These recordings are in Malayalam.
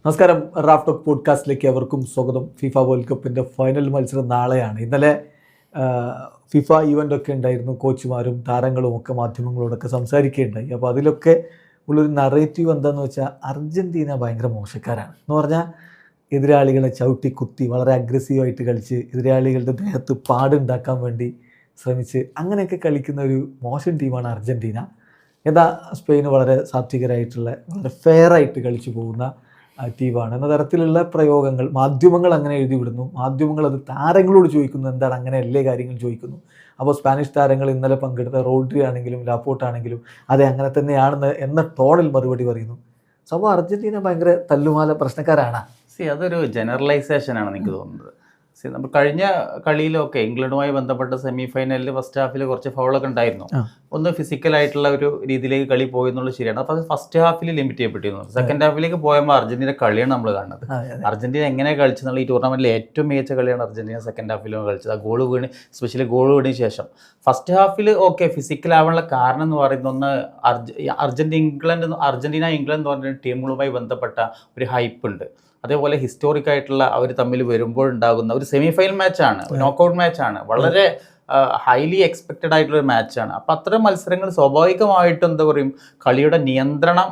നമസ്കാരം. റാഫ് ടോക്ക് പോഡ്കാസ്റ്റിലേക്ക് അവർക്കും സ്വാഗതം. ഫിഫ വേൾഡ് കപ്പിൻ്റെ ഫൈനൽ മത്സരം നാളെയാണ്. ഇന്നലെ ഫിഫ ഈവൻ്റ് ഒക്കെ ഉണ്ടായിരുന്നു. കോച്ചുമാരും താരങ്ങളും ഒക്കെ മാധ്യമങ്ങളോടൊക്കെ സംസാരിക്കുകയുണ്ടായി. അപ്പോൾ അതിലൊക്കെ ഉള്ളൊരു നറേറ്റീവ് എന്താണെന്ന് വെച്ചാൽ അർജൻറ്റീന ഭയങ്കര മോശക്കാരാണ് എന്ന് പറഞ്ഞാൽ എതിരാളികളെ ചവിട്ടി കുത്തി വളരെ അഗ്രസീവായിട്ട് കളിച്ച് എതിരാളികളുടെ ദേഹത്ത് പാടുണ്ടാക്കാൻ വേണ്ടി ശ്രമിച്ച് അങ്ങനെയൊക്കെ കളിക്കുന്ന ഒരു മോശം ടീമാണ് അർജൻറ്റീന. എന്നാൽ സ്പെയിൻ വളരെ സാത്വികരായിട്ടുള്ള വളരെ ഫെയറായിട്ട് കളിച്ചു പോകുന്ന ടീമാണ് എന്ന തരത്തിലുള്ള പ്രയോഗങ്ങൾ മാധ്യമങ്ങൾ അങ്ങനെ എഴുതി വിടുന്നു. മാധ്യമങ്ങൾ അത് താരങ്ങളോട് ചോദിക്കുന്നു, എന്താണ് അങ്ങനെ എല്ലാ കാര്യങ്ങളും ചോദിക്കുന്നു. അപ്പോൾ സ്പാനിഷ് താരങ്ങൾ ഇന്നലെ പങ്കെടുത്ത റോഡ്രി ആണെങ്കിലും ലാപ്പോർട്ട് ആണെങ്കിലും അതെ അങ്ങനെ തന്നെയാണെന്ന് എന്ന ടോണിൽ മറുപടി പറയുന്നു. സംഭവം അർജൻറ്റീന ഭയങ്കര തല്ലുമാല പ്രശ്നക്കാരാണ്. അതൊരു ജനറലൈസേഷൻ ആണ് എനിക്ക് തോന്നുന്നത്. നമ്മൾ കഴിഞ്ഞ കളിയിലൊക്കെ ഇംഗ്ലണ്ടുമായി ബന്ധപ്പെട്ട സെമി ഫൈനലിൽ ഫസ്റ്റ് ഹാഫിൽ കുറച്ച് ഫൗളൊക്കെ ഉണ്ടായിരുന്നു. ഒന്ന് ഫിസിക്കലായിട്ടുള്ള ഒരു രീതിയിലേക്ക് കളി പോയി എന്നുള്ളത് ശരിയാണ്. അപ്പോൾ അത് ഫസ്റ്റ് ഹാഫിൽ ലിമിറ്റ് ചെയ്യപ്പെട്ടിരുന്നു. സെക്കൻഡ് ഹാഫിലേക്ക് പോയപ്പോൾ അർജന്റീന കളിയാണ് നമ്മൾ കാണുന്നത്. അർജന്റീന എങ്ങനെ കളിച്ചെന്നുള്ള ഈ ടൂർണമെന്റിൽ ഏറ്റവും മികച്ച കളിയാണ് അർജന്റീന സെക്കൻഡ് ഹാഫിലും കളിച്ചത്. ആ ഗോൾ വീണ് സ്പെഷ്യലി ഗോൾ വീണിന് ശേഷം ഫസ്റ്റ് ഹാഫിൽ ഓക്കെ ഫിസിക്കൽ ആവാനുള്ള കാരണം എന്ന് പറയുന്ന ഒന്ന് അർജന്റീന ഇംഗ്ലണ്ട് എന്ന് പറഞ്ഞ ടീമുകളുമായി ബന്ധപ്പെട്ട ഒരു ഹൈപ്പ് ഉണ്ട്. അതേപോലെ ഹിസ്റ്റോറിക് ആയിട്ടുള്ള അവർ തമ്മിൽ വരുമ്പോഴുണ്ടാകുന്ന ഒരു സെമി ഫൈനൽ മാച്ചാണ്, നോക്കൗട്ട് മാച്ചാണ്, വളരെ ഹൈലി എക്സ്പെക്റ്റഡ് ആയിട്ടുള്ളൊരു മാച്ചാണ്. അപ്പം അത്തരം മത്സരങ്ങൾ സ്വാഭാവികമായിട്ടും എന്താ പറയും കളിയുടെ നിയന്ത്രണം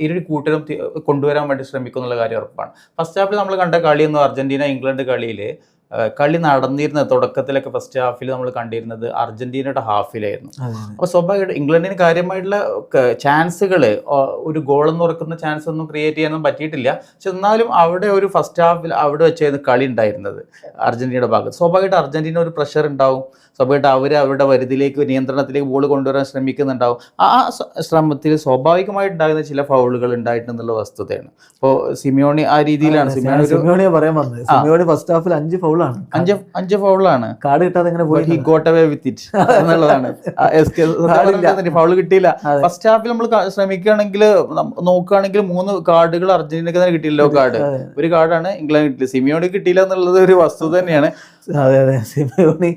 ഇരു കൂട്ടരും കൊണ്ടുവരാൻ വേണ്ടി ശ്രമിക്കും എന്നുള്ള കാര്യം ഉറപ്പാണ്. ഫസ്റ്റ് ഹാഫിൽ നമ്മൾ കണ്ട കളിയെന്ന് അർജന്റീന ഇംഗ്ലണ്ട് കളിയിൽ കളി നടന്നിരുന്നത് തുടക്കത്തിലൊക്കെ ഫസ്റ്റ് ഹാഫിൽ നമ്മൾ കണ്ടിരുന്നത് അർജന്റീനയുടെ ഹാഫിലായിരുന്നു. അപ്പോൾ സ്വാഭാവികമായിട്ട് ഇംഗ്ലണ്ടിന് കാര്യമായിട്ടുള്ള ചാൻസുകൾ ഒരു ഗോളെന്ന് ഉറക്കുന്ന ചാൻസ് ഒന്നും ക്രിയേറ്റ് ചെയ്യാനൊന്നും പറ്റിയിട്ടില്ല. പക്ഷെ എന്നാലും അവിടെ ഒരു ഫസ്റ്റ് ഹാഫിൽ അവിടെ വെച്ചായിരുന്നു കളി ഉണ്ടായിരുന്നത് അർജന്റീനയുടെ ഭാഗത്ത്. സ്വാഭാവികമായിട്ട് അർജന്റീന ഒരു പ്രഷർ ഉണ്ടാവും. സ്വാഭാവികമായിട്ട് അവർ അവരുടെ പരിധിയിലേക്ക് നിയന്ത്രണത്തിലേക്ക് ബോൾ കൊണ്ടുവരാൻ ശ്രമിക്കുന്നുണ്ടാവും. ആ ശ്രമത്തിൽ സ്വാഭാവികമായിട്ടുണ്ടാകുന്ന ചില ഫൗളുകൾ ഉണ്ടായിട്ടുള്ള വസ്തുതയാണ്. ഇപ്പോൾ സിമിയോണി ആ രീതിയിലാണ് സിമിയോണിയെ പറയാൻ വന്നത്. സിമിയോണി ഫസ്റ്റ് ഹാഫിൽ 5 ഫൗളാണ്. 5 ഫൗളാണ്. കാർഡ് കിട്ടാതെ എങ്ങനെ പോയി? He got away with it എന്നുള്ളതാണ്. ഫൗള് കിട്ടിയില്ല. ഫസ്റ്റ് ഹാഫിൽ നമ്മൾ ശ്രമിക്കുകയാണെങ്കിൽ നോക്കുകയാണെങ്കിൽ 3 കാർഡുകൾ അർജന്റീനക്ക് തന്നെ കിട്ടിയില്ലോ. കാർഡ് ഒരു കാർഡാണ് ഇംഗ്ലണ്ട് കിട്ടില്ല. സിമിയോണി കിട്ടിയില്ല എന്നുള്ളത് ഒരു വസ്തുത തന്നെയാണ്. അതെ അതെ, സിമിയോണി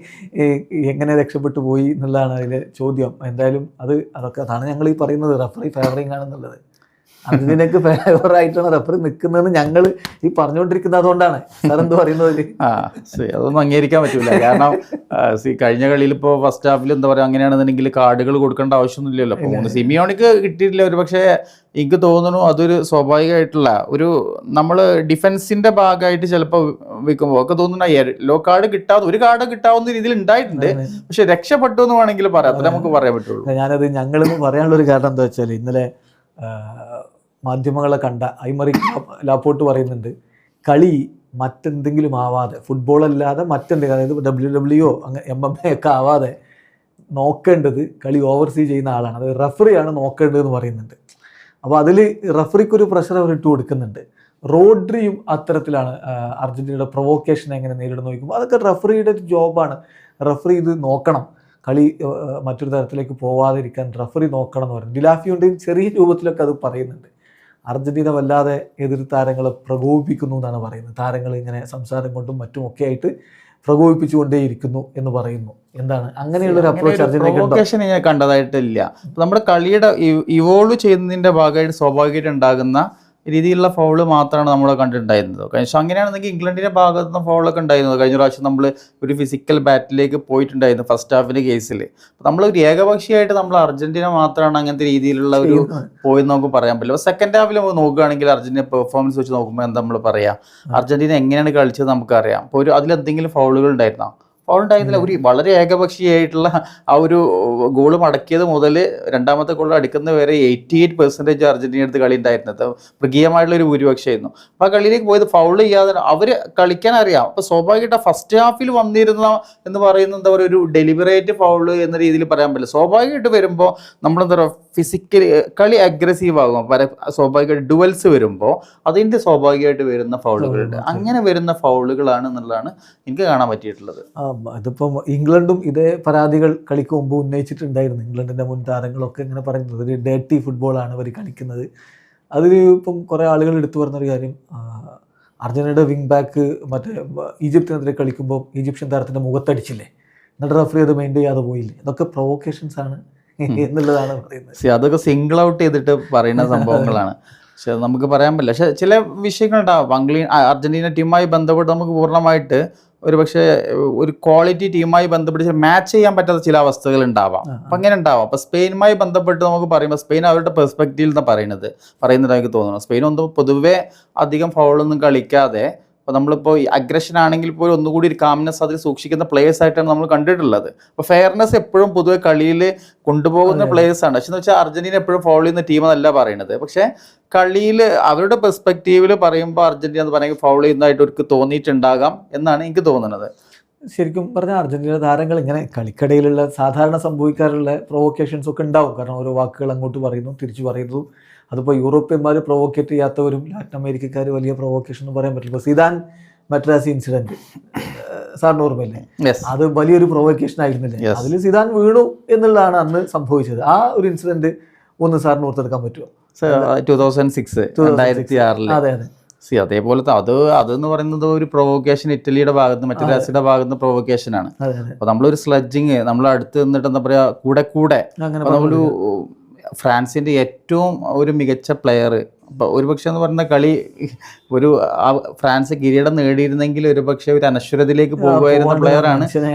എങ്ങനെ രക്ഷപ്പെട്ടു പോയി എന്നുള്ളതാണ് അതിലെ ചോദ്യം. എന്തായാലും അതാണ് ഞങ്ങൾ ഈ പറയുന്നത് റഫറി ഫേവറിങ് ആണെന്നുള്ളത്. അർജന്റീനക്ക് ഫേവറായിട്ടാണ് റഫറി നിൽക്കുന്നതെന്ന് ഞങ്ങൾ ഈ പറഞ്ഞുകൊണ്ടിരിക്കുന്നത്. അതുകൊണ്ടാണ് സാർ എന്ത് പറയുന്നത്? അതൊന്നും അംഗീകരിക്കാൻ പറ്റൂല. കാരണം കഴിഞ്ഞ കളിയിൽ ഇപ്പോൾ ഫസ്റ്റ് ഹാഫിൽ എന്താ പറയുക, അങ്ങനെയാണെന്നുണ്ടെങ്കിൽ കാർഡുകൾ കൊടുക്കേണ്ട ആവശ്യമൊന്നുമില്ലല്ലോ. അപ്പോൾ സിമിയോണിക്ക് കിട്ടിയിട്ടില്ല. ഒരു പക്ഷേ എനിക്ക് തോന്നുന്നു അതൊരു സ്വാഭാവികമായിട്ടുള്ള ഒരു നമ്മൾ ഡിഫൻസിന്റെ ഭാഗമായിട്ട് ചിലപ്പോൾ വെക്കുമ്പോൾ ഒക്കെ തോന്നുന്ന യെല്ലോ കാർഡ് കിട്ടാവുന്ന ഒരു കാർഡ് കിട്ടാവുന്ന രീതിയിൽ ഉണ്ടായിട്ടുണ്ട്. പക്ഷെ രക്ഷപ്പെട്ടു എന്ന് വേണമെങ്കിൽ പറയാം. അത്ര നമുക്ക് പറയാൻ പറ്റുള്ളൂ. ഞാനത് ഞങ്ങളെന്ന് പറയാനുള്ളൊരു കാരണം എന്താ വെച്ചാൽ ഇന്നലെ മാധ്യമങ്ങളെ കണ്ട ഐമറി ലാപ്പോർട്ട് പറയുന്നുണ്ട് കളി മറ്റെന്തെങ്കിലും ആവാതെ, ഫുട്ബോൾ അല്ലാതെ മറ്റെന്തെങ്കിലും, അതായത് WWE MMA ഒക്കെ ആവാതെ നോക്കേണ്ടത് കളി ഓവർസീ ചെയ്യുന്ന ആളാണ്, അത് റഫറിയാണ് നോക്കേണ്ടതെന്ന് പറയുന്നുണ്ട്. അപ്പോൾ അതിൽ റഫറിക്കൊരു പ്രഷർ അവർ ഇട്ട് കൊടുക്കുന്നുണ്ട്. റോഡ്രിയും അത്തരത്തിലാണ് അർജന്റീനയുടെ പ്രൊവോക്കേഷൻ എങ്ങനെ നേരിടുന്നു നോക്കുമ്പോൾ അതൊക്കെ റഫറിയുടെ ഒരു ജോബാണ്. റഫറി ഇത് നോക്കണം, കളി മറ്റൊരു തരത്തിലേക്ക് പോവാതിരിക്കാൻ റഫറി നോക്കണം എന്ന് പറയും. ഡിലാഫിയുണ്ടെയും ചെറിയ രൂപത്തിലൊക്കെ അത് പറയുന്നുണ്ട്. അർജന്റീന വല്ലാതെ എതിർ താരങ്ങളെ പ്രകോപിപ്പിക്കുന്നു എന്നാണ് പറയുന്നത്. താരങ്ങൾ ഇങ്ങനെ സംസാരം കൊണ്ടും മറ്റുമൊക്കെ ആയിട്ട് പ്രകോപിപ്പിച്ചുകൊണ്ടേയിരിക്കുന്നു എന്ന് പറയുന്നു. എന്താണ് അങ്ങനെയുള്ളൊരു അപ്രോച്ച് അർജന്റീന ഞാൻ കണ്ടതായിട്ടില്ല. നമ്മുടെ കളിയുടെ ഇവോൾവ് ചെയ്യുന്നതിന്റെ ഭാഗമായിട്ട് സ്വാഭാവികമായിട്ട് ഉണ്ടാകുന്ന രീതിയിലുള്ള ഫൗള് മാത്രമാണ് നമ്മൾ കണ്ടിട്ടുണ്ടായിരുന്നത്. പക്ഷെ അങ്ങനെയാണെന്നെങ്കിൽ ഇംഗ്ലണ്ടിന്റെ ഭാഗത്ത് നിന്ന് ഫൗളൊക്കെ ഉണ്ടായിരുന്നത്. കഴിഞ്ഞ പ്രാവശ്യം നമ്മൾ ഒരു ഫിസിക്കൽ ബാറ്റിലേക്ക് പോയിട്ടുണ്ടായിരുന്നു ഫസ്റ്റ് ഹാഫിന്റെ കേസിൽ. നമ്മൾ ഒരു ഏകപക്ഷീയമായിട്ട് നമ്മൾ അർജന്റീന മാത്രമാണ് അങ്ങനത്തെ രീതിയിലുള്ള ഒരു പോയെന്ന് നമുക്ക് പറയാൻ പറ്റില്ല. സെക്കൻഡ് ഹാഫിൽ നമുക്ക് നോക്കുകയാണെങ്കിൽ അർജന്റീന പെർഫോമൻസ് വെച്ച് നോക്കുമ്പോൾ എന്താ നമ്മൾ പറയാം, അർജന്റീന എങ്ങനെയാണ് കളിച്ചത് നമുക്കറിയാം. അപ്പോൾ അതിലെന്തെങ്കിലും ഫൗളുകൾ ഉണ്ടായിരുന്നോ? ഫൗൾ ഉണ്ടായിരുന്നില്ല. ഒരു വളരെ ഏകപക്ഷീയമായിട്ടുള്ള ആ ഒരു ഗോൾ മടക്കിയത് മുതൽ രണ്ടാമത്തെ ഗോൾ അടിക്കുന്ന വരെ 88% അർജന്റീന അടുത്ത് കളി ഉണ്ടായിരുന്നത്. മൃഗീയമായിട്ടുള്ള ഒരു ഭൂരിപക്ഷമായിരുന്നു. അപ്പോൾ ആ കളിയിലേക്ക് പോയത് ഫൗൾ ചെയ്യാതെ അവർ കളിക്കാൻ അറിയാം. അപ്പോൾ സ്വാഭാവികമായിട്ട് ഫസ്റ്റ് ഹാഫിൽ വന്നിരുന്ന എന്ന് പറയുന്നത് എന്താ പറയുക, ഒരു ഡെലിബറേറ്റ് ഫൗള് എന്ന രീതിയിൽ പറയാൻ പറ്റില്ല. സ്വാഭാവികമായിട്ട് വരുമ്പോൾ നമ്മളെന്താ പറയുക ഫിസിക്കലി കളി അഗ്രസീവ് ആകും. സ്വാഭാവികമായിട്ട് ഡുവൽസ് വരുമ്പോൾ അതിൻ്റെ സ്വാഭാവികമായിട്ട് വരുന്ന ഫൗളുകളുണ്ട്. അങ്ങനെ വരുന്ന ഫൗളുകളാണ് എന്നുള്ളതാണ് എനിക്ക് കാണാൻ പറ്റിയിട്ടുള്ളത്. ഇതിപ്പം ഇംഗ്ലണ്ടും ഇതേ പരാതികൾ കളിക്ക് മുമ്പ് ഉന്നയിച്ചിട്ടുണ്ടായിരുന്നു. ഇംഗ്ലണ്ടിൻ്റെ മുൻ താരങ്ങളൊക്കെ ഇങ്ങനെ പറയുന്നത് ഒരു ഡേർട്ടി ഫുട്ബോളാണ് അവർ കളിക്കുന്നത്. അതിൽ ഇപ്പം കുറേ ആളുകൾ എടുത്തു പറഞ്ഞൊരു കാര്യം, അർജന്റീനയുടെ വിങ് ബാക്ക് മറ്റേ ഈജിപ്തിനെതിരെ കളിക്കുമ്പോൾ ഈജിപ്ഷ്യൻ താരത്തിൻ്റെ മുഖത്തടിച്ചില്ലേ, എന്നിട്ട് റഫറി അത് മെയിൻറ്റെയിൻ ചെയ്യാതെ പോയില്ലേ. ഇതൊക്കെ പ്രൊവോക്കേഷൻസ് ആണ് എന്നുള്ളതാണ് പറയുന്നത്. അതൊക്കെ സിംഗിൾ ഔട്ട് ചെയ്തിട്ട് പറയുന്ന സംഭവങ്ങളാണ്. പക്ഷെ നമുക്ക് പറയാൻ പറ്റില്ല. പക്ഷെ ചില വിഷയങ്ങളുണ്ടാവും. അർജന്റീന ടീമുമായി ബന്ധപ്പെട്ട് നമുക്ക് പൂർണ്ണമായിട്ട് ഒരു പക്ഷേ ഒരു ക്വാളിറ്റി ടീമുമായി ബന്ധപ്പെട്ട് മാച്ച് ചെയ്യാൻ പറ്റാത്ത ചില അവസ്ഥകൾ ഉണ്ടാവാം. അപ്പം അങ്ങനെ ഉണ്ടാവാം. അപ്പം സ്പെയിനുമായി ബന്ധപ്പെട്ട് നമുക്ക് പറയുമ്പോൾ സ്പെയിൻ അവരുടെ പെർസ്പെക്റ്റീവിൽ നിന്ന് പറയുന്നത് എനിക്ക് തോന്നുന്നു. സ്പെയിൻ ഒന്നും പൊതുവെ അധികം ഫൗളൊന്നും കളിക്കാതെ, അപ്പോൾ നമ്മളിപ്പോൾ ഈ അഗ്രഷൻ ആണെങ്കിൽ പോലും ഒന്നുകൂടി ഒരു കാംനെസ് അതിൽ സൂക്ഷിക്കുന്ന പ്ലേയേഴ്സ് ആയിട്ടാണ് നമ്മൾ കണ്ടിട്ടുള്ളത്. അപ്പോൾ ഫെയർനെസ് എപ്പോഴും പൊതുവെ കളിയിൽ കൊണ്ടുപോകുന്ന പ്ലേയേഴ്സാണ്. പക്ഷെ എന്ന് വെച്ചാൽ അർജന്റീന എപ്പോഴും ഫൗൾ ചെയ്യുന്ന ടീമെന്നല്ല പറയുന്നത്. പക്ഷേ കളിയിൽ അവരുടെ പെർസ്പെക്റ്റീവിൽ പറയുമ്പോൾ അർജന്റീന എന്ന് പറയുമ്പോൾ ഫൗൾ ചെയ്യുന്നതായിട്ട് അവർക്ക് തോന്നിയിട്ടുണ്ടാകാം എന്നാണ് എനിക്ക് തോന്നുന്നത്. ശരിക്കും പറഞ്ഞാൽ അർജന്റീന താരങ്ങൾ ഇങ്ങനെ കളിക്കടയിലുള്ള സാധാരണ സംഭവിക്കാറുള്ള പ്രൊവോക്കേഷൻസ് ഒക്കെ ഉണ്ടാവും. കാരണം ഓരോ വാക്കുകൾ അങ്ങോട്ട് പറയുന്നു, തിരിച്ചു പറയുന്നു. അതിപ്പോൾ യൂറോപ്യന്മാർ പ്രൊവോക്കേറ്റ് ചെയ്യാത്തവരും ലാറ്റിൻ അമേരിക്കക്കാർ വലിയ പ്രൊവോക്കേഷൻ എന്ന് പറയാൻ പറ്റില്ല. ഇപ്പോൾ സിദാൻ മദ്രാസി ഇൻസിഡന്റ് സാറിന് ഓർമ്മയില്ലേ? അത് വലിയൊരു പ്രൊവോക്കേഷൻ ആയിരുന്നില്ലേ? അതിൽ സിദാൻ വീണു എന്നുള്ളതാണ് അന്ന് സംഭവിച്ചത്. ആ ഒരു ഇൻസിഡന്റ് ഒന്ന് സാറിന് ഓർത്തെടുക്കാൻ പറ്റുമോ? 2006 2006. അതെ അതെ. അതേപോലത്തെ അതെന്ന് പറയുന്നത് ഒരു പ്രൊവോക്കേഷൻ ഇറ്റലിയുടെ ഭാഗത്ത് മറ്റു രാജ്യയുടെ ഭാഗത്ത് പ്രൊവോക്കേഷൻ ആണ്. അപ്പൊ നമ്മളൊരു സ്ലഡ്ജിങ് നമ്മൾ അടുത്ത് നിന്നിട്ട് എന്താ പറയാ കൂടെ നമ്മളൊരു ഫ്രാൻസിന്റെ ഏറ്റവും ഒരു മികച്ച പ്ലെയർ ഒരുപക്ഷെ എന്ന് പറയുന്ന കളി ഒരു ഫ്രാൻസ് കിരീടം നേടിയിരുന്നെങ്കിൽ ഒരുപക്ഷെ ഒരു അനശ്വരതയിലേക്ക് പോകുമായിരുന്ന പ്ലെയറാണ്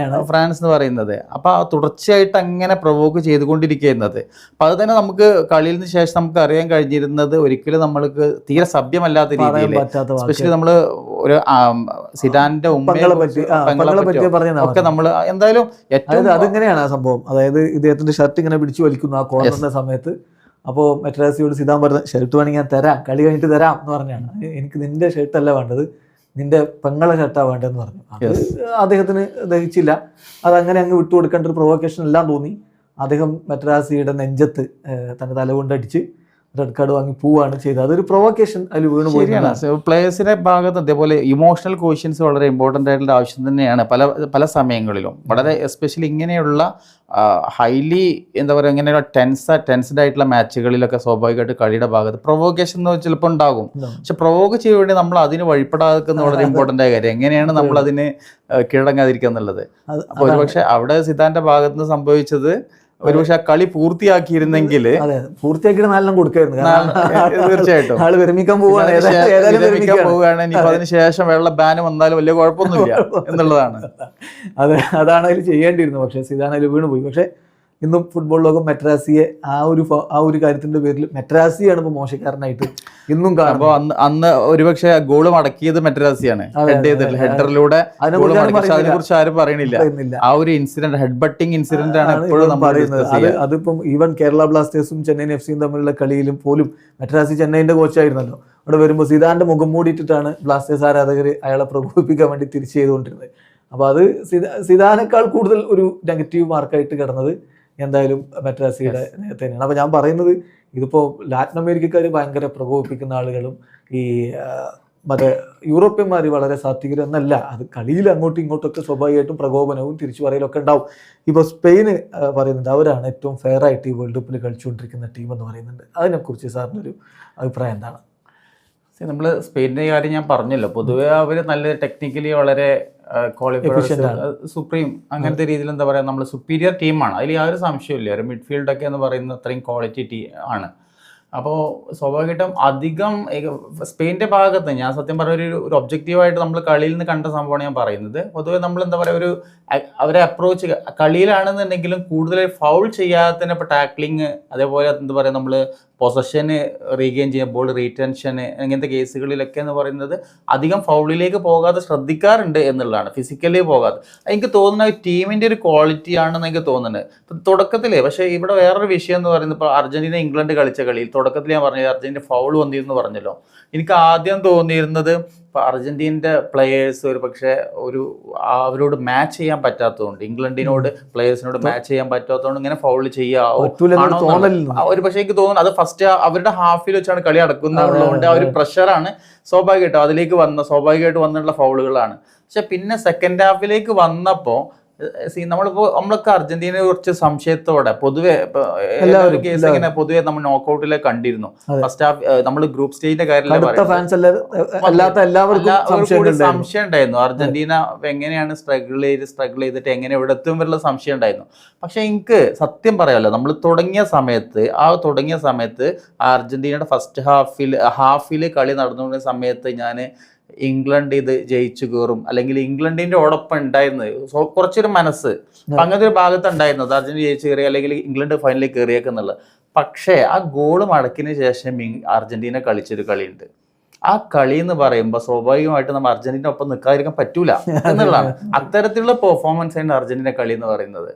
ഫ്രാൻസ് എന്ന് പറയുന്നത്. അപ്പൊ തുടർച്ചയായിട്ട് അങ്ങനെ പ്രൊവോക്ക് ചെയ്തുകൊണ്ടിരിക്കുന്നത്. അപ്പൊ അത് തന്നെ നമുക്ക് കളിയിൽ നിന്ന് ശേഷം നമുക്ക് അറിയാൻ കഴിഞ്ഞിരുന്നത് ഒരിക്കലും നമ്മൾക്ക് തീരെ സഭ്യമല്ലാത്ത രീതിയിൽ, എസ്പെഷ്യലി നമ്മള് ഒരു സിഡാന്റെ ഒക്കെ നമ്മൾ എന്തായാലും ഏറ്റവും അതിങ്ങനെയാണ് ആ സംഭവം. അതായത് ഇദ്ദേഹത്തിന്റെ ഷർട്ട് ഇങ്ങനെ പിടിച്ചു വലിക്കുന്നു ആ കോർണറിന്റെ സമയത്ത്. അപ്പോൾ മെറ്ററാസിയോട് സിദാൻ പറഞ്ഞ ഷർട്ട് വേണമെങ്കിൽ ഞാൻ തരാം, കളി കഴിഞ്ഞിട്ട് തരാം എന്ന് പറഞ്ഞാണ്. എനിക്ക് നിന്റെ ഷർട്ടല്ല വേണ്ടത്, നിന്റെ പെങ്ങളെ ഷർട്ടാണ് വേണ്ടതെന്ന് പറഞ്ഞു. അത് അദ്ദേഹത്തിന് ദഹിച്ചില്ല. അതങ്ങനെ അങ്ങ് വിട്ടുകൊടുക്കേണ്ട ഒരു പ്രൊവോക്കേഷൻ എല്ലാം തോന്നി. അദ്ദേഹം മെറ്ററാസിയുടെ നെഞ്ചത്ത് തന്റെ തല കൊണ്ടടിച്ച് റെഡ് കാർഡ് വാങ്ങി പോവുകയാണ് ചെയ്തത്. അതൊരു പ്രൊവോക്കേഷൻ അതിൽ വീണ് പോയി. പ്ലേയേഴ്സിന്റെ ഭാഗത്ത് അതേപോലെ ഇമോഷണൽ ക്വസ്റ്റ്യൻസ് വളരെ ഇമ്പോർട്ടൻ്റ് ആയിട്ടുള്ള ആവശ്യം തന്നെയാണ് പല സമയങ്ങളിലും. വളരെ എസ്പെഷ്യലി ഇങ്ങനെയുള്ള ഹൈലി എന്താ പറയുക ഇങ്ങനെയുള്ള ടെൻസ്ഡ് ആയിട്ടുള്ള മാച്ചുകളിലൊക്കെ സ്വാഭാവികമായിട്ട് കളിയുടെ ഭാഗത്ത് പ്രൊവോക്കേഷൻ എന്ന് ചിലപ്പോൾ ഉണ്ടാകും. പക്ഷെ പ്രൊവോക്ക് ചെയ്യാൻ വേണ്ടി നമ്മൾ അതിന് വഴിപ്പെടാതിരിക്കുന്ന വളരെ ഇമ്പോർട്ടൻ്റ് ആയ കാര്യം എങ്ങനെയാണ് നമ്മൾ അതിന് കീഴടങ്ങാതിരിക്കുക എന്നുള്ളത്. അപ്പോൾ ഒരുപക്ഷെ അവിടെ സിദാന്റെ ഭാഗത്ത് നിന്ന് സംഭവിച്ചത് ഒരുപക്ഷെ ആ കളി പൂർത്തിയാക്കിയിരുന്നെങ്കിൽ പൂർത്തിയാക്കിയിട്ട് നാലെണ്ണം കൊടുക്കായിരുന്നു. തീർച്ചയായിട്ടും ആള് വിരമിക്കാൻ പോവുകയാണ്. ഇനിയിപ്പോ അതിനുശേഷം വെള്ള ബാൻ വന്നാലും വലിയ കുഴപ്പമൊന്നുമില്ല എന്നുള്ളതാണ്. അതാണ് അതിൽ ചെയ്യേണ്ടിയിരുന്നത്. പക്ഷെ സിദാൻ അതിൽ വീണുപോയി. പക്ഷെ ഇന്നും ഫുട്ബോൾ ലോകം മെറ്ററാസിയെ ആ ഒരു കാര്യത്തിന്റെ പേരിൽ മെറ്ററാസിയാണ് ഇപ്പൊ മോശക്കാരനായിട്ട് ഇന്നും കാണുമ്പോൾ. അന്ന് ഒരുപക്ഷെ ഗോള് മടക്കിയത് മെറ്ററാസിയാണ്, ഹെഡറിലൂടെ. അതിനെക്കുറിച്ച് ആരും പറയണില്ല. ആ ഒരു ഇൻസിഡന്റ്, ഹെഡ് ബട്ടിംഗ് ഇൻസിഡന്റ് ആണ് എപ്പോഴും നമ്മൾ പറയുന്നത്. അതിപ്പം ഈവൻ കേരള ബ്ലാസ്റ്റേഴ്സും ചെന്നൈയിൻ FC തമ്മിലുള്ള കളിയിലും പോലും മെറ്ററാസി ചെന്നൈയിന്റെ കോച്ചായിരുന്നല്ലോ. അവിടെ വരുമ്പോൾ സിദാന്റെ മുഖം മൂടിയിട്ടിട്ടാണ് ബ്ലാസ്റ്റേഴ്സ് ആരാധകർ അയാളെ പ്രകോപിപ്പിക്കാൻ വേണ്ടി തിരിച്ചു ചെയ്തുകൊണ്ടിരുന്നത്. അപ്പോൾ അത് സിദാനേക്കാൾ കൂടുതൽ ഒരു നെഗറ്റീവ് മാർക്കായിട്ട് കിടന്നത് എന്തായാലും മെറ്ററാസിയുടെ തന്നെയാണ്. അപ്പോൾ ഞാൻ പറയുന്നത് ഇതിപ്പോൾ ലാറ്റിൻ അമേരിക്കക്കാർ ഭയങ്കര പ്രകോപിപ്പിക്കുന്ന ആളുകളും ഈ മറ്റേ യൂറോപ്യന്മാർ വളരെ സാത്വികരും എന്നല്ല. അത് കളിയിൽ അങ്ങോട്ടും ഇങ്ങോട്ടൊക്കെ സ്വാഭാവികമായിട്ടും പ്രകോപനവും തിരിച്ചു പറയലൊക്കെ ഉണ്ടാവും. ഇപ്പോൾ സ്പെയിന് പറയുന്നുണ്ട് അവരാണ് ഏറ്റവും ഫെയർ ആയിട്ട് ഈ വേൾഡ് കപ്പിൽ കളിച്ചുകൊണ്ടിരിക്കുന്ന ടീം എന്ന് പറയുന്നുണ്ട്. അതിനെക്കുറിച്ച് സാറിനൊരു അഭിപ്രായം എന്താണ്? നമ്മൾ സ്പെയിനിന്റെ കാര്യം ഞാൻ പറഞ്ഞല്ലോ, പൊതുവെ അവർ നല്ല ടെക്നിക്കലി വളരെ സുപ്രീം അങ്ങനത്തെ രീതിയിൽ എന്താ പറയുക നമ്മൾ സുപ്പീരിയർ ടീമാണ്. അതിൽ യാതൊരു സംശയമില്ല. ഒരു മിഡ്ഫീൽഡൊക്കെ എന്ന് പറയുന്ന അത്രയും ക്വാളിറ്റി ആണ്. അപ്പോൾ സ്വാഭാവികമായിട്ടും അധികം സ്പെയിൻ്റെ ഭാഗത്ത് ഞാൻ സത്യം പറഞ്ഞ ഒരു ഒബ്ജക്റ്റീവായിട്ട് നമ്മൾ കളിയിൽ നിന്ന് കണ്ട സംഭവമാണ് ഞാൻ പറയുന്നത്. പൊതുവെ നമ്മൾ എന്താ പറയുക അവരെ അപ്രോച്ച് കളിയിലാണെന്നുണ്ടെങ്കിലും കൂടുതൽ ഫൗൾ ചെയ്യാതെ തന്നെ ഇപ്പോൾ ടാക്ലിങ്, അതേപോലെ എന്താ പറയുക നമ്മൾ പൊസഷന് റീഗെയിൻ ചെയ്യുക, ബോൾ റീറ്റൻഷന്, അങ്ങനത്തെ കേസുകളിലൊക്കെ എന്ന് പറയുന്നത് അധികം ഫൗളിലേക്ക് പോകാതെ ശ്രദ്ധിക്കാറുണ്ട് എന്നുള്ളതാണ്, ഫിസിക്കലി പോകാതെ. എനിക്ക് തോന്നുന്ന ടീമിൻ്റെ ഒരു ക്വാളിറ്റി ആണെന്ന് എനിക്ക് തോന്നുന്നത്. ഇപ്പം തുടക്കത്തിൽ പക്ഷേ ഇവിടെ വേറൊരു വിഷയം എന്ന് പറയുന്നത് ഇപ്പോൾ അർജന്റീന ഇംഗ്ലണ്ട് കളിച്ച കളിയിൽ തുടക്കത്തിൽ ഞാൻ പറഞ്ഞത് അർജന്റീന ഫൗൾ വന്നിരുന്നു പറഞ്ഞല്ലോ. എനിക്ക് ആദ്യം തോന്നിയിരുന്നത് ഇപ്പോൾ അർജന്റീനയുടെ പ്ലെയേഴ്സ് ഒരു പക്ഷേ അവരോട് മാച്ച് ചെയ്യാൻ പറ്റാത്തതുകൊണ്ട്, ഇംഗ്ലണ്ടിനോട് പ്ലെയേഴ്സിനോട് മാച്ച് ചെയ്യാൻ പറ്റാത്തതുകൊണ്ട് ഇങ്ങനെ ഫൗൾ ചെയ്യാവോ ഒരു പക്ഷേ എനിക്ക് തോന്നുന്നു. അത് ഫസ്റ്റ് അവരുടെ ഹാഫിൽ വെച്ചാണ് കളി നടക്കുന്നതുകൊണ്ട് ആ ഒരു പ്രഷറാണ് സ്വാഭാവികമായിട്ടും അതിലേക്ക് സ്വാഭാവികമായിട്ട് വന്നിട്ടുള്ള ഫൗളുകളാണ്. പക്ഷെ പിന്നെ സെക്കൻഡ് ഹാഫിലേക്ക് വന്നപ്പോൾ നമ്മളൊക്കെ അർജന്റീനയെ കുറിച്ച് സംശയത്തോടെ പൊതുവെ കേസ് ഇങ്ങനെ പൊതുവെ നമ്മൾ നോക്കൌട്ടിലെ കണ്ടിരുന്നു. ഫസ്റ്റ് ഹാഫ് നമ്മൾ ഗ്രൂപ്പ് സ്റ്റേജിന്റെ സംശയം ഉണ്ടായിരുന്നു അർജന്റീന എങ്ങനെയാണ് സ്ട്രഗിൾ ചെയ്തിട്ട് എങ്ങനെ ഇവിടെ എത്തും വരെയുള്ള സംശയം ഉണ്ടായിരുന്നു. പക്ഷെ എനിക്ക് സത്യം പറയാമല്ലോ, നമ്മൾ തുടങ്ങിയ സമയത്ത് അർജന്റീനയുടെ ഫസ്റ്റ് ഹാഫിൽ കളി നടന്നുകൊണ്ട സമയത്ത് ഞാൻ ഇംഗ്ലണ്ട് ഇത് ജയിച്ചു കയറും, അല്ലെങ്കിൽ ഇംഗ്ലണ്ടിന്റെ ഓടൊപ്പം ഉണ്ടായിരുന്നത് കുറച്ചൊരു മനസ്സ് അങ്ങനത്തെ ഒരു ഭാഗത്ത് ഉണ്ടായിരുന്നത് അർജന്റീന ജയിച്ചു കയറി അല്ലെങ്കിൽ ഇംഗ്ലണ്ട് ഫൈനലിൽ കയറിയേക്കെന്നുള്ളത്. പക്ഷേ ആ ഗോള് മടക്കിന് ശേഷം അർജന്റീന കളിച്ചൊരു കളിയുണ്ട്. ആ കളി എന്ന് പറയുമ്പോൾ സ്വാഭാവികമായിട്ട് നമ്മൾ അർജന്റീന ഒപ്പം നിൽക്കാതിരിക്കാൻ പറ്റൂല എന്നുള്ളതാണ്. അത്തരത്തിലുള്ള പെർഫോമൻസ് ആണ് അർജന്റീന കളി എന്ന് പറയുന്നത്.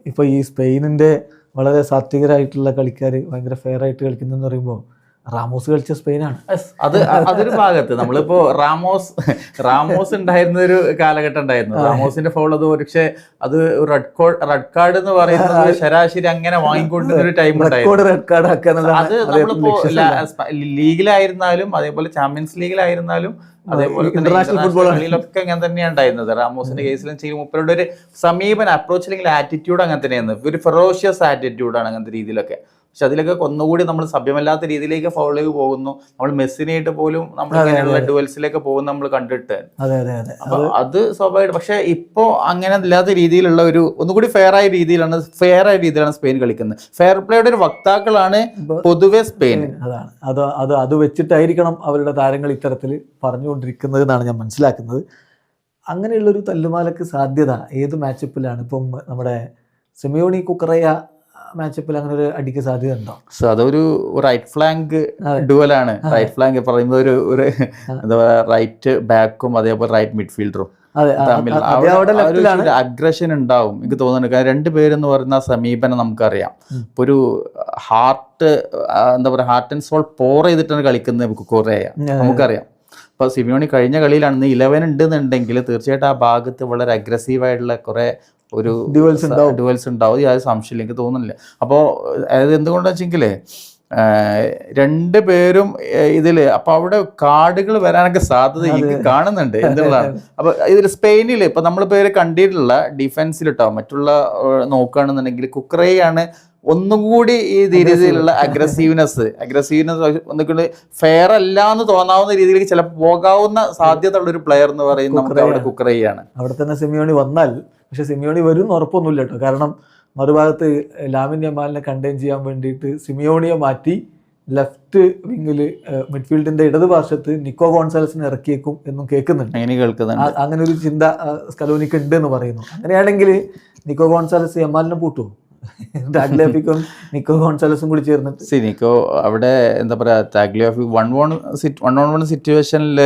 ഇപ്പൊ ഈ സ്പെയിനിന്റെ വളരെ സാത്വികരായിട്ടുള്ള കളിക്കാർ ഭയങ്കര ഫെയർ ആയിട്ട് കളിക്കുന്നെന്ന് പറയുമ്പോൾ റാമോസ് കളിച്ച സ്പെയിനാണ്. അതൊരു ഭാഗത്ത് നമ്മളിപ്പോ റാമോസ് ഉണ്ടായിരുന്ന ഒരു കാലഘട്ടം ഉണ്ടായിരുന്നു. റാമോസിന്റെ ഫൗൾ അത് പക്ഷേ അത് റെഡ് കാർഡ് എന്ന് പറയുന്നത് ശരാശരി അങ്ങനെ വാങ്ങിക്കൊണ്ടിരുന്ന ഒരു ടൈം ഉണ്ടായിരുന്നു. അത് നമ്മളിപ്പോ ലീഗിലായിരുന്നാലും അതേപോലെ ചാമ്പ്യൻസ് ലീഗിലായിരുന്നാലും അതേപോലെ ഇന്റർനാഷണൽ ഫുട്ബോളിലൊക്കെ അങ്ങനെ തന്നെയാണ് ഉണ്ടായിരുന്നത്. റാമോസിന്റെ കേസിലും ചെയ്യും മുപ്പരുടെ ഒരു സമീപന അപ്രോച്ച് അല്ലെങ്കിൽ ആറ്റിറ്റ്യൂഡ് അങ്ങനെ തന്നെയായിരുന്നു. ഒരു ഫെറോഷ്യസ് ആറ്റിറ്റ്യൂഡാണ് അങ്ങനത്തെ രീതിയിലൊക്കെ. പക്ഷെ അതിലൊക്കെ ഒന്നുകൂടി നമ്മൾ സഭ്യമല്ലാത്ത രീതിയിലേക്ക് ഫൗളിലേക്ക് പോകുന്നു. നമ്മൾ മെസ്സിനായിട്ട് പോലും നമ്മൾ ഇങ്ങനെയുള്ള ഡുവൽസിലേക്ക് പോകുന്ന നമ്മൾ കണ്ടിട്ട് അപ്പൊ അത് സ്വാഭാവികം. പക്ഷെ ഇപ്പോ അങ്ങനെ ഇല്ലാത്ത രീതിയിലുള്ള ഒന്നുകൂടി ഫെയർ ആയ രീതിയിലാണ് സ്പെയിൻ കളിക്കുന്നത്. ഫെയർ പ്ലേയുടെ ഒരു വക്താക്കളാണ് പൊതുവെ സ്പെയിൻ. അതാണ് അത് വെച്ചിട്ടായിരിക്കണം അവരുടെ താരങ്ങൾ ഇത്തരത്തിൽ പറഞ്ഞുകൊണ്ടിരിക്കുന്നത് എന്നാണ് ഞാൻ മനസ്സിലാക്കുന്നത്. അങ്ങനെയുള്ളൊരു തല്ലുമാലക്ക് സാധ്യത ഏത് മാച്ചപ്പിലാണ്? ഇപ്പം നമ്മുടെ സിമിയോണി കുക്കറയ മാച്ചപ്പിൽ അങ്ങനെ ഒരു അടിക്ക് സാധ്യത ഉണ്ടോ? അതൊരു റൈറ്റ് ഫ്ലാങ്ക് ഡുവലാണ്. റൈറ്റ് ഫ്ലാങ്ക് പറയുമ്പോൾ ഒരു എന്താ പറയുക, റൈറ്റ് ബാക്കും അതേപോലെ റൈറ്റ് മിഡ്ഫീൽഡറും അഗ്രഷൻ ഉണ്ടാവും എനിക്ക് തോന്നുന്നുണ്ട്. കാരണം രണ്ടുപേരെന്ന് പറയുന്ന സമീപനം നമുക്കറിയാം. ഇപ്പൊ ഒരു ഹാർട്ട് ആൻഡ് സോൾ പോർ ചെയ്തിട്ടാണ് കളിക്കുന്നത് കുക്കറയ, നമുക്കറിയാം. ഇപ്പൊ സിമിയോണി കഴിഞ്ഞ കളിയിലാണ് 11 ഉണ്ടെന്നുണ്ടെങ്കിൽ തീർച്ചയായിട്ടും ആ ഭാഗത്ത് വളരെ അഗ്രസീവായിട്ടുള്ള കുറെ ഡുവൽസ് ഉണ്ടാവും. യാതൊരു സംശയമില്ല, എനിക്ക് തോന്നുന്നില്ല. അപ്പോൾ അതായത് എന്തുകൊണ്ടാ വെച്ചെങ്കിലേ രണ്ടുപേരും ഇതില് അപ്പൊ അവിടെ കാർഡുകൾ വരാനൊക്കെ സാധ്യത എനിക്ക് കാണുന്നുണ്ട് എന്നുള്ളതാണ്. അപ്പൊ ഇതിൽ സ്പെയിനിൽ ഇപ്പൊ നമ്മൾ പേര് കണ്ടിട്ടുള്ള ഡിഫൻസിലിട്ടോ മറ്റുള്ള നോക്കുകയാണെന്നുണ്ടെങ്കിൽ കുക്കറയാണ് ഒന്നും കൂടി ഈ രീതിയിലുള്ള അഗ്രസീവ്നെസ് ഒന്നുകൂടി ഫെയർ അല്ല എന്ന് തോന്നാവുന്ന രീതിയിലേക്ക് ചിലപ്പോൾ പോകാവുന്ന സാധ്യത ഉള്ള ഒരു പ്ലെയർ എന്ന് പറയുന്നത് നമുക്ക് അവിടെ കുക്കറയാണ്. അവിടെ തന്നെ സിമിയോണി വന്നാൽ, പക്ഷെ സിമിയോണി വരും ഉറപ്പൊന്നുമില്ല കേട്ടോ. കാരണം മറുഭാഗത്ത് ലാമിൻ യമാലിനെ കണ്ടെയ്ൻ ചെയ്യാൻ വേണ്ടിയിട്ട് സിമിയോണിയെ മാറ്റി ലെഫ്റ്റ് വിങ്ങില് മിഡ്ഫീൽഡിന്റെ ഇടതുഭാഷത്ത് നിക്കോ ഗോൺസാലസിനെ ഇറക്കിയേക്കും എന്നും കേൾക്കുന്നുണ്ട്. അങ്ങനെ ഒരു ചിന്ത സ്കലോനിക്ക് ഉണ്ട് എന്ന് പറയുന്നു. അങ്ങനെയാണെങ്കിൽ നിക്കോ ഗോൺസാലസ് യമാലിനെ പൂട്ടുമോ? ടാഗ്ലിയാഫിക്കും നിക്കോ ഗോൺസാലസും കൂടി ചേർന്നിട്ട് നിക്കോ അവിടെ എന്താ പറയാ, ടാഗ്ലിയാഫി 1-on-1 സിറ്റുവേഷനിൽ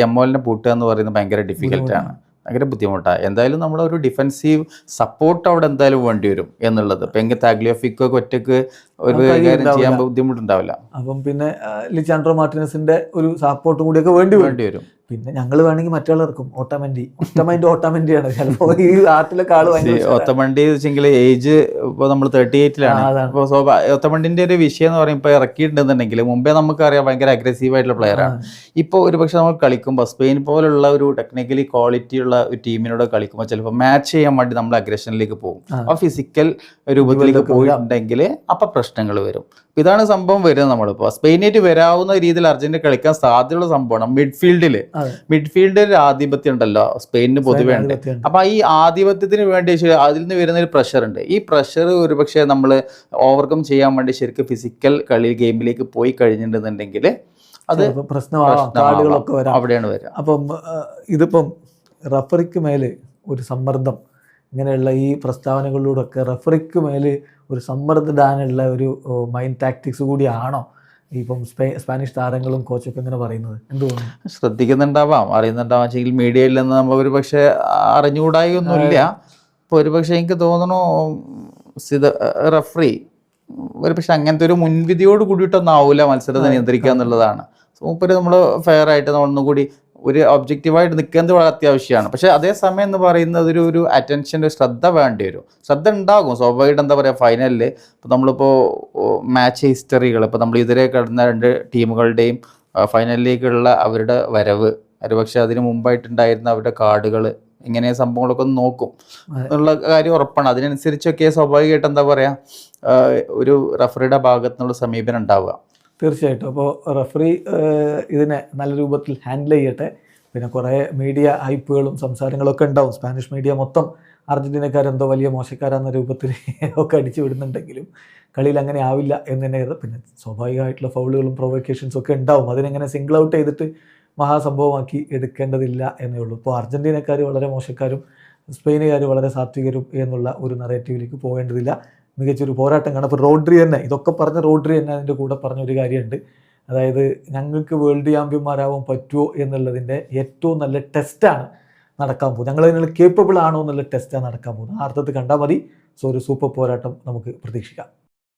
യമ്മോലിനെ പൂട്ടുക എന്ന് പറയുന്നത് ഭയങ്കര ഡിഫിക്കൽട്ടാണ്, ഭയങ്കര ബുദ്ധിമുട്ടാണ്. എന്തായാലും നമ്മളൊരു ഡിഫെൻസീവ് സപ്പോർട്ട് അവിടെ എന്തായാലും വേണ്ടി വരും എന്നുള്ളത്. ഇപ്പം എങ്കിൽ ടാഗ്ലിയാഫിക്കൊക്കെ ഒറ്റക്ക് ഒരു കാര്യം ചെയ്യാൻ ബുദ്ധിമുട്ടുണ്ടാവില്ല. അപ്പം പിന്നെ ലിസാൻഡ്രോ മാർട്ടിനസിന്റെ ഒരു സപ്പോർട്ടും കൂടിയൊക്കെ വേണ്ടി വരും. പിന്നെ ഞങ്ങൾ വേണമെങ്കിൽ മറ്റുള്ള ഇറക്കും. ഓട്ടമൻഡിയാണ് ചിലപ്പോൾ ഈ ആർട്ടിലൊക്കെ ആള് ഓട്ടമണ്ടി വെച്ചെങ്കിൽ ഏജ് ഇപ്പോൾ നമ്മൾ 38-ലാണ്. ഇപ്പോൾ ഓട്ടമണ്ടിന്റെ ഒരു വിഷയം എന്ന് പറയുമ്പോൾ ഇപ്പോൾ ഇറക്കിയിട്ടുണ്ടെന്നുണ്ടെങ്കിൽ മുമ്പേ നമുക്കറിയാം ഭയങ്കര അഗ്രസീവ് ആയിട്ടുള്ള പ്ലെയറാണ്. ഇപ്പോൾ ഒരുപക്ഷെ നമ്മൾ കളിക്കുമ്പോൾ സ്പെയിൻ പോലുള്ള ഒരു ടെക്നിക്കലി ക്വാളിറ്റി ഉള്ള ഒരു ടീമിനോട് കളിക്കുമ്പോൾ ചിലപ്പോൾ മാച്ച് ചെയ്യാൻ വേണ്ടി നമ്മൾ അഗ്രഷനിലേക്ക് പോകും. ആ ഫിസിക്കൽ രൂപത്തിലേക്ക് പോയിട്ടുണ്ടെങ്കിൽ അപ്പം പ്രശ്നങ്ങൾ വരും. ഇതാണ് സംഭവം വരുന്നത്. നമ്മളിപ്പോൾ സ്പെയിനായിട്ട് വരാവുന്ന രീതിയിൽ അർജന്റീന കളിക്കാൻ സാധ്യതയുള്ള സംഭവമാണ് മിഡ്ഫീൽഡിൽ ഒരു ആധിപത്യം ഉണ്ടല്ലോ സ്പെയിനിന് പൊതുവേ ഉണ്ട്. അപ്പൊ ഈ ആധിപത്യത്തിന് വേണ്ടി അതിൽ നിന്ന് വരുന്ന ഒരു പ്രഷർ ഉണ്ട്. ഈ പ്രഷർ ഒരുപക്ഷെ നമ്മൾ ഓവർകം ചെയ്യാൻ വേണ്ടി ശരിക്കും ഫിസിക്കൽ ഗെയിമിലേക്ക് പോയി കഴിഞ്ഞിട്ടുണ്ടെന്നുണ്ടെങ്കിൽ അത് പ്രശ്നമാകാം, അവിടെയാണ് വരിക. അപ്പം ഇതിപ്പം റഫറിക്ക് മേലെ ഒരു സമ്മർദ്ദം, ഇങ്ങനെയുള്ള ഈ പ്രസ്താവനകളിലൂടെയൊക്കെ റഫറിക്ക് മേലെ ഒരു സമ്മർദ്ദം ഇടാനുള്ള ഒരു മൈൻഡ് ടാക്ടിക്സ് കൂടിയാണോ ഇപ്പം സ്പാനിഷ് താരങ്ങളും കോച്ചൊക്കെ ഇങ്ങനെ പറയുന്നത്? എന്തുകൊണ്ട് ശ്രദ്ധിക്കുന്നുണ്ടാവാം, അറിയുന്നുണ്ടാവാം. വെച്ചെങ്കിൽ മീഡിയയിൽ നിന്ന് നമ്മൾ ഒരു പക്ഷേ അറിഞ്ഞുകൂടായി ഒന്നുമില്ല. ഇപ്പോൾ ഒരു പക്ഷേ എനിക്ക് തോന്നുന്നു റഫറി ഒരു പക്ഷെ അങ്ങനത്തെ ഒരു മുൻവിധിയോട് കൂടിയിട്ടൊന്നും ആവില്ല മത്സരത്തെ നിയന്ത്രിക്കുക എന്നുള്ളതാണ്. മൂപ്പര് നമ്മൾ ഫെയർ ആയിട്ട് നമ്മളൊന്നുകൂടി ഒരു ഒബ്ജക്റ്റീവായിട്ട് നിൽക്കുന്നത് വളരെ അത്യാവശ്യമാണ്. പക്ഷെ അതേസമയം എന്ന് പറയുന്നത് ഒരു അറ്റൻഷൻ്റെ ശ്രദ്ധ വേണ്ടി വരും. ശ്രദ്ധ ഉണ്ടാകും സ്വാഭാവികമായിട്ട്. എന്താ പറയുക, ഫൈനലിൽ ഇപ്പോൾ നമ്മളിപ്പോൾ മാച്ച് ഹിസ്റ്ററികൾ ഇപ്പോൾ നമ്മൾ ഇതുവരെ കിടന്ന രണ്ട് ടീമുകളുടെയും ഫൈനലിലേക്കുള്ള അവരുടെ വരവ്, ഒരുപക്ഷെ അതിന് മുമ്പായിട്ടുണ്ടായിരുന്ന അവരുടെ കാർഡുകൾ ഇങ്ങനെ സംഭവങ്ങളൊക്കെ ഒന്ന് നോക്കും എന്നുള്ള കാര്യം ഉറപ്പാണ്. അതിനനുസരിച്ചൊക്കെ സ്വാഭാവികമായിട്ട് എന്താ പറയുക ഒരു റഫറിയുടെ ഭാഗത്തു നിന്നുള്ള സമീപനം ഉണ്ടാവുക. തീർച്ചയായിട്ടും. അപ്പോൾ റഫറി ഇതിനെ നല്ല രൂപത്തിൽ ഹാൻഡിൽ ചെയ്യട്ടെ. പിന്നെ കുറേ മീഡിയ ഹൈപ്പുകളും സംസാരങ്ങളൊക്കെ ഉണ്ടാവും. സ്പാനിഷ് മീഡിയ മൊത്തം അർജൻറ്റീനക്കാരെന്തോ വലിയ മോശക്കാരെന്ന രൂപത്തിൽ ഒക്കെ അടിച്ചു വിടുന്നുണ്ടെങ്കിലും കളിയിൽ അങ്ങനെ ആവില്ല എന്ന് തന്നെ കരുതാം. പിന്നെ സ്വാഭാവികമായിട്ടുള്ള ഫൗളുകളും പ്രൊവോക്കേഷൻസും ഒക്കെ ഉണ്ടാവും. അതിനെങ്ങനെ സിംഗിൾ ഔട്ട് ചെയ്തിട്ട് മഹാസംഭവമാക്കി എടുക്കേണ്ടതില്ല എന്നേ ഉള്ളൂ. ഇപ്പോൾ അർജൻറ്റീനക്കാർ വളരെ മോശക്കാരും സ്പെയിനുകാർ വളരെ സാത്വികരും എന്നുള്ള ഒരു നറേറ്റീവിലേക്ക് പോകേണ്ടതില്ല. മികച്ചൊരു പോരാട്ടം കാണാം. ഇപ്പോൾ റോഡ്രി തന്നെ, ഇതൊക്കെ പറഞ്ഞ റോഡ്രി തന്നെ അതിൻ്റെ കൂടെ പറഞ്ഞൊരു കാര്യമുണ്ട്. അതായത് ഞങ്ങൾക്ക് വേൾഡ് ചാമ്പ്യന്മാരാവാൻ പറ്റുമോ എന്നുള്ളതിൻ്റെ ഏറ്റവും നല്ല ടെസ്റ്റാണ് നടക്കാൻ പോകുന്നത്. ഞങ്ങളതിനുള്ള കേപ്പബിൾ ആണോ എന്നുള്ള ടെസ്റ്റാണ് നടക്കാൻ പോകുന്നത്. ആ അർത്ഥത്തിൽ കണ്ടാൽ മതി. സോ ഒരു സൂപ്പർ പോരാട്ടം നമുക്ക് പ്രതീക്ഷിക്കാം.